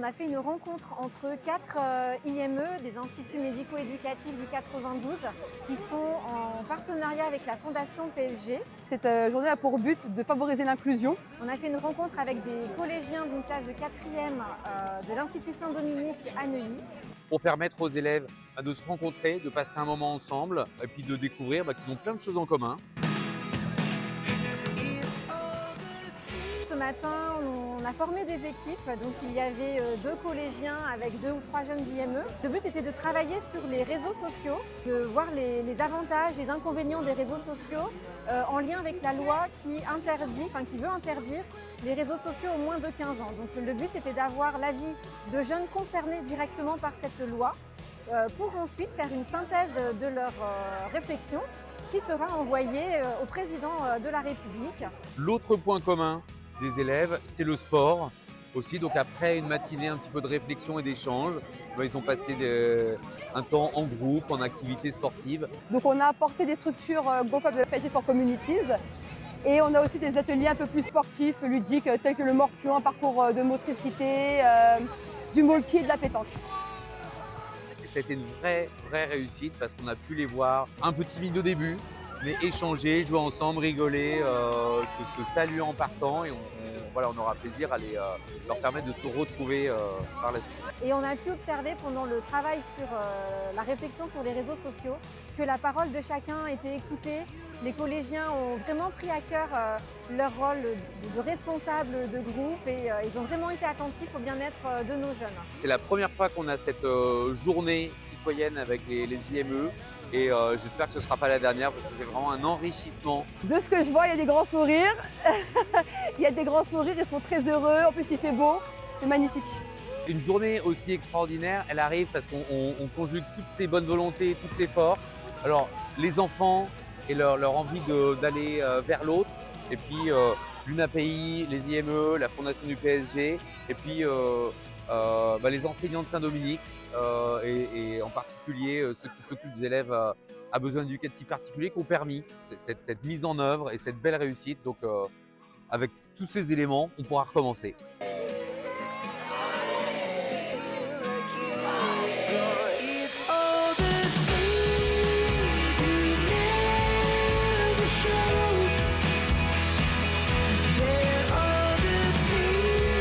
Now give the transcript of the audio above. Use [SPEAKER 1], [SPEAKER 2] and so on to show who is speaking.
[SPEAKER 1] on a fait une rencontre entre 4 IME, des instituts médico-éducatifs du 92, qui sont en partenariat avec la Fondation PSG.
[SPEAKER 2] Cette journée a pour but de favoriser l'inclusion.
[SPEAKER 1] On a fait une rencontre avec des collégiens d'une classe de 4e de l'Institut Saint-Dominique à Neuilly.
[SPEAKER 3] Pour permettre aux élèves de se rencontrer, de passer un moment ensemble et puis de découvrir qu'ils ont plein de choses en commun.
[SPEAKER 1] Ce matin, on a formé des équipes, donc il y avait 2 collégiens avec 2 ou 3 jeunes d'IME. Le but était de travailler sur les réseaux sociaux, de voir les avantages, les inconvénients des réseaux sociaux en lien avec la loi qui veut interdire les réseaux sociaux aux moins de 15 ans. Donc le but c'était d'avoir l'avis de jeunes concernés directement par cette loi pour ensuite faire une synthèse de leur réflexion qui sera envoyée au président de la République.
[SPEAKER 3] L'autre point commun des élèves, c'est le sport aussi. Donc après une matinée un petit peu de réflexion et d'échange, ils ont passé un temps en groupe, en activité sportive.
[SPEAKER 2] Donc on a apporté des structures GoFab de la PSG for Communities et on a aussi des ateliers un peu plus sportifs, ludiques, tels que le morpion, un parcours de motricité, du molki et de la pétanque.
[SPEAKER 3] Ça a été une vraie réussite parce qu'on a pu les voir un peu timides au début, mais échanger, jouer ensemble, rigoler, se saluer en partant et on aura plaisir à leur permettre de se retrouver par la suite.
[SPEAKER 1] Et on a pu observer pendant le travail sur la réflexion sur les réseaux sociaux que la parole de chacun était écoutée. Les collégiens ont vraiment pris à cœur leur rôle de responsable de groupe et ils ont vraiment été attentifs au bien-être de nos jeunes.
[SPEAKER 3] C'est la première fois qu'on a cette journée citoyenne avec les IME et j'espère que ce ne sera pas la dernière parce que c'est vraiment un enrichissement.
[SPEAKER 2] De ce que je vois, il y a des grands sourires. Il y a des grands sourires, ils sont très heureux. En plus, il fait beau, c'est magnifique.
[SPEAKER 3] Une journée aussi extraordinaire, elle arrive parce qu'on conjugue toutes ces bonnes volontés, toutes ces forces. Alors, les enfants et leur envie d'aller vers l'autre, et puis l'UNAPI, les IME, la Fondation du PSG, et puis les enseignants de Saint-Dominique, et en particulier ceux qui s'occupent des élèves à besoins éducatifs particuliers, qui ont permis cette mise en œuvre et cette belle réussite. Donc, avec tous ces éléments, on pourra recommencer.